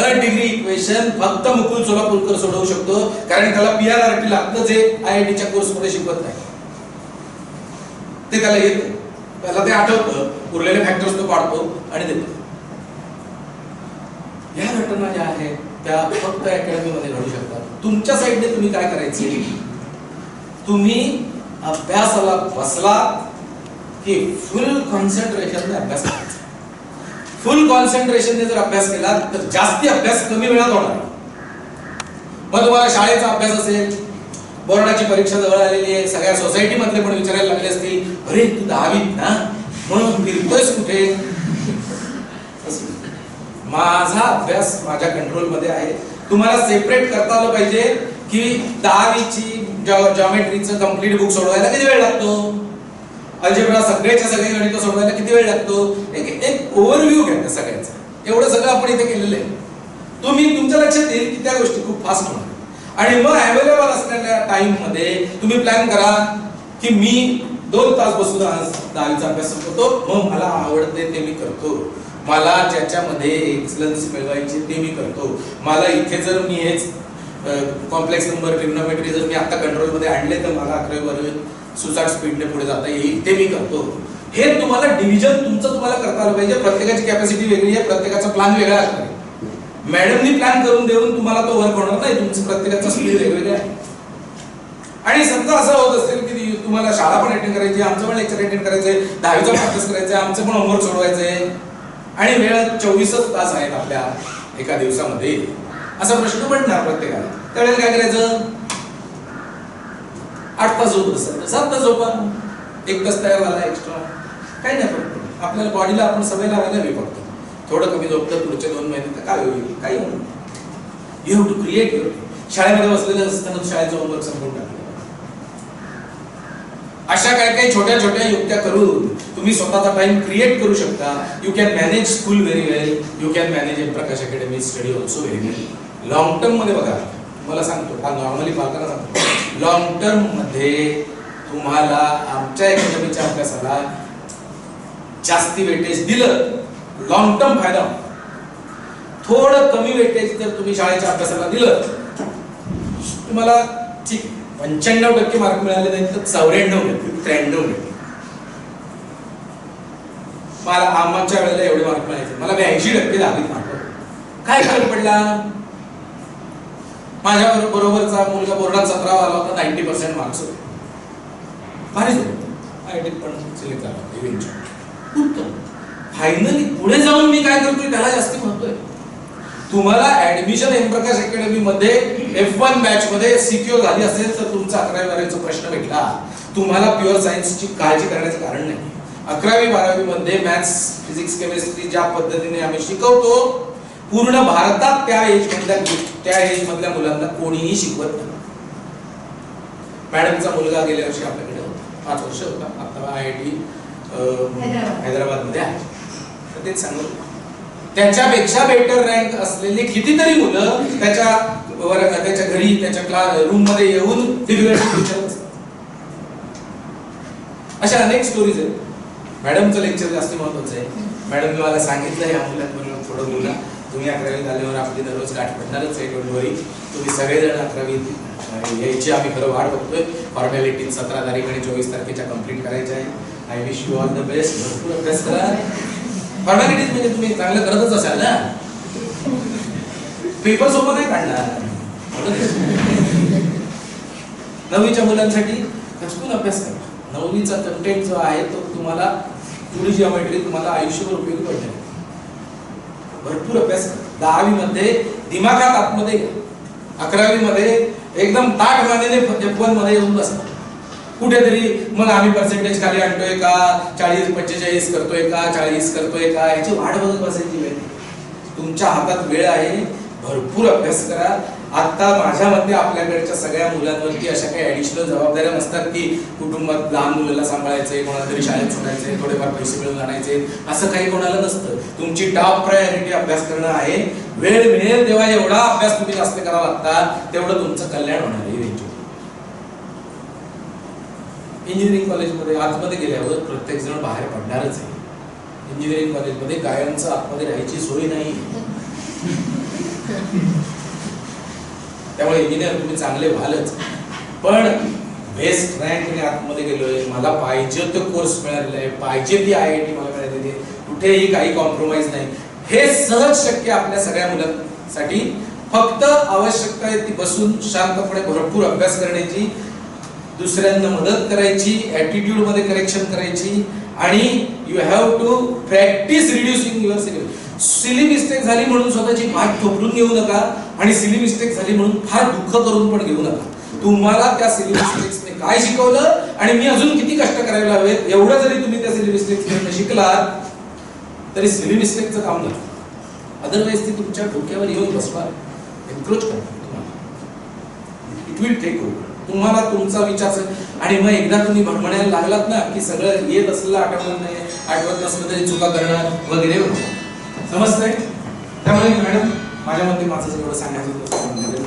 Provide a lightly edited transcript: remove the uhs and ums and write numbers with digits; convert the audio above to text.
Third degree equation फक्त मुकुल सोलापूरकर सोडवू शकतो, कारण त्याला PRRT लागतं जे IIT च्या कोर्समध्ये शिकवत नाही. ते त्याला येतं, त्याला ते आठवतं, उरलेले फॅक्टर्स तो पाडतो आणि देतो. या घटना ज्या आहेत त्या फक्त अकॅडमीमध्ये घडू शकतात. तुमच्या साईडने तुम्ही काय करायचे, तुम्ही अभ्यासाला बसला की फुल कॉन्सन्ट्रेशनने अभ्यास करायचा. फुल कॉन्सन्ट्रेशनने जर अभ्यास केला तर जास्ती अभ्यास कमी वेळात होणार. मग तुम्हाला शाळेचा अभ्यास असेल, बोर्डाची परीक्षा जवळ आलेली आहे, सगळ्या सोसायटी मधले पण विचारायला लागले असतील, अरे तू 10वीत ना, मग फिरतोयस कुठे? माझा अभ्यास माझ्या कंट्रोल मध्ये आहे. तुम्हाला सेपरेट करता आलं पाहिजे की 10वीची जॉमेट्रीचं कंप्लीट बुक सोडवायला किती वेळ लागतो, अल्जेब्रा सगळ्याच्या सगळे गणित सोडवायला किती वेळ लागतो, एक ओव्हरव्ह्यू घ्या सगळ्यांचा. एवढं सगळं आपण इथे केलेलं आहे. तुम्ही तुमच्या लक्षात येईल की त्या गोष्टी खूप फास्ट होणार. आणि मग अवेलेबल असलेल्या टाइम मध्ये तुम्ही प्लॅन करा की मी 2 तास बसून आज 10वीचा अभ्यास करतो, मग मला आवडते ते मी करतो, मला ज्याच्यामध्ये एक्सलन्स मिळवायचे ते मी करतो, मला इथे जर मी हेच कॉम्प्लेक्स नंबर ट्रिग्नोमेट्री जर मी आता कंट्रोल मध्ये आणले तर मला 11वी 12वी सुसाट स्पीडने पुढे जाता येईल, ते मी करतो. हे तुम्हाला डिव्हिजन तुमचं तुम्हाला करता आलं पाहिजे. प्रत्येकाची कॅपॅसिटी वेगळी आहे, प्रत्येकाचा प्लॅन वेगळा असणार. मॅडमनी प्लॅन करून देऊन तुम्हाला तो वर्क होणार नाही, तुमचं प्रत्येकाचा स्पीड वेगवेगळा आहे. आणि समजा असं होत असेल की तुम्हाला शाळा पण अटेंड करायची, आमचं पण लेक्चर अटेंड करायचंय, 10वीचा अभ्यास करायचंय, आमचं पण होमवर्क सोडवायचंय आणि वेळ 24च तास आहेत आपल्या एका दिवसामध्ये, असा प्रश्न पडणार प्रत्येकाला. त्यावेळेला काय करायचं, 8 तास झोप असेल 7 तास झोपा, 1 तास तयार झाला एक्स्ट्रा, काही नाही फरक. आपल्याला बॉडीला आपण सवय लावायला हवी. फक्त थोडं कमी झोपतं पुढचे 2 महिने तर काय होईल, काही होईल. You have to create your. शाळेमध्ये बसलेलं असताना शाळेचं होमवर्क संपवून टाकलं. अशा काही छोट्या छोट्या युक्त्या करून तुम्ही स्वतःचा टाइम क्रिएट करू शकता. You can manage school very well, you can manage Prakash academy study also very well. Long term मध्ये बघा, मला सांगतो, हा नॉर्मली पालकांना सांगतो, लॉंग टर्म मध्ये तुम्हाला आमच्या अकॅडमीच्या अभ्यासाला जास्ती वेटेज दिलं, लॉंग टर्म फायदा. थोडं कमी वेटेज जर तुम्ही शाळेच्या अभ्यासाला दिलं, तुम्हाला ठीक 95% मार्क मिळाले नाही तर 94 93 मला आमच्या वेळेला एवढे मार्क मिळायचे, मला 82% 10वीत मार्क. काय फरक पडला? माझ्या बरोबरचा मुलगा बोर्डात 17 आला होता, 90% मार्क्स होते. भारीच होतं. IIT पण सिलेक्ट झाला इव्हेंच्युअली. उत्तम. फायनली पुढे जाऊन मी काय करतोय त्याला जास्त महत्व आहे. तुम्हाला ऍडमिशन एमप्रकाश अकॅडमी मध्ये F1 बॅच मध्ये सिक्युअर झाली असेल तर तुमचा 11वी 12वीचा प्रश्न भेटला. तुम्हाला प्युअर सायन्सची काळजी करण्याचं कारण नाही. 11वी 12वी मध्ये मॅथ्स, फिजिक्स, केमिस्ट्री ज्या पद्धतीने आम्ही शिकवतो, पूर्ण भारतात त्या एज मधल्या मुलांना कोणीही शिकवत नाही. मॅडमचा मुलगा गेल्या वर्षी आपल्याकडे होता, 5 वर्ष होता, आता IIT हैदराबाद मध्ये आहे. तर तेच सांगतो, त्याच्यापेक्षा बेटर रँक असलेली कितीतरी मुलं त्याच्या घरी, त्याच्या क्लास रूम मध्ये येऊन डिफिकल्टी विचारत असतात. अशा अनेक स्टोरीज आहेत. मॅडमचं लेक्चर जास्त महत्वाचं आहे. मॅडमने मला सांगितलं या मुलांबरोबर थोडं बोला, तुम्ही 11वी झाल्यावर आपली दररोज गाठ पडणारच आहे, डोंट वरी. तुम्ही सगळेजण 11वी यायची आम्ही खरं वाट बघतोय. फॉर्मॅलिटी 17 तारीख आणि 24 तारखेच्या कंप्लीट करायच्या आहे. I wish you all the best. भरपूर अभ्यास करा. फॉर्मॅलिटीज म्हणजे तुम्ही चांगलं करतच असाल ना, पेपर सोपं नाही काढणार. 9वीच्या मुलांसाठी कचकून अभ्यास करा. 9वीचा कंटेंट जो आहे तो तुम्हाला पुढे जिओमेट्री तुम्हाला आयुष्यभर उपयोगी पडणार. भरपूर अभ्यास करा. 10वी मध्ये दिमागात आतमध्ये, 11वी मध्ये एकदम ताट मानेने F1 मध्ये येऊन बसा. कुठेतरी मग आम्ही पर्सेंटेज खाली आणतोय का, 40-45 करतोय का, 40 करतोय का, याची वाट बघत बसायची वेळ. तुमच्या हातात वेळ आहे, भरपूर अभ्यास करा. आता माझ्या मते आपल्याकडच्या सगळ्या मुलांवरती अशा काही ऍडिशनल जबाबदाऱ्या नसतात की कुटुंबात लहान मुलाला सांभाळायचंय, कोणाला तरी शाळेत सोडायचंय, थोडेफार पैसे मिळवून आणायचे, असं काही कोणाला नसतं. तुमची टॉप प्रायोरिटी अभ्यास करणं आहे. वेळ मिळेल तेव्हा एवढा अभ्यास तुम्ही जास्त करावा लागता, तेवढं तुमचं कल्याण होणार आहे. इंजिनिअरिंग कॉलेजमध्ये आतमध्ये गेल्यावर प्रत्येक जण बाहेर पडणारच आहे. इंजिनिअरिंग कॉलेजमध्ये गायांचं आतमध्ये राहायची सोय नाही. त्यामुळे इंजिनियर तुम्ही चांगले व्हालच, पण बेस्ट रँक मी आतमध्ये गेलोय, मला पाहिजे तो कोर्स मिळालेला आहे, पाहिजे ती IIT मला मिळालेली आहे, कुठेही काही कॉम्प्रोमाइज नाही, हे सहज शक्य आपल्या सगळ्या मुलांसाठी. फक्त आवश्यकता आहे ती बसून शांतपणे भरपूर अभ्यास करण्याची, दुसऱ्यांना मदत करायची, ऍटिट्यूड मध्ये करेक्शन करायची, आणि you have to practice reducing your silly mistake झाली म्हणून स्वतःची पाठ ठोकरून घेऊ नका, आणि सिली मिस्टेक झाली म्हणून फार दुःख करून पण घेऊ नका. तुम्हाला त्या सिली मिस्टेक्सने काय शिकवलं आणि मी अजून किती कष्ट करायला हवेत, एवढं जरी तुम्ही त्या सिली मिस्टेक्स शिकलात तरी सिली मिस्टेकचं काम नाही. अदरवाईज ती तुमच्या डोक्यावर येऊन बसणार, एन्क्रोच करणार तुम्हाला. It will take over. तुम्हाला तुमचा विचार, आणि मग एकदा तुम्ही म्हणायला लागलात ना की सगळं येत असलेलं आठवत नाही, आठवत नसलं तरी चुका करणार वगैरे, समजतंय? त्यामुळे मॅडम माझ्या मते माझं एवढं सांगायचं होतं.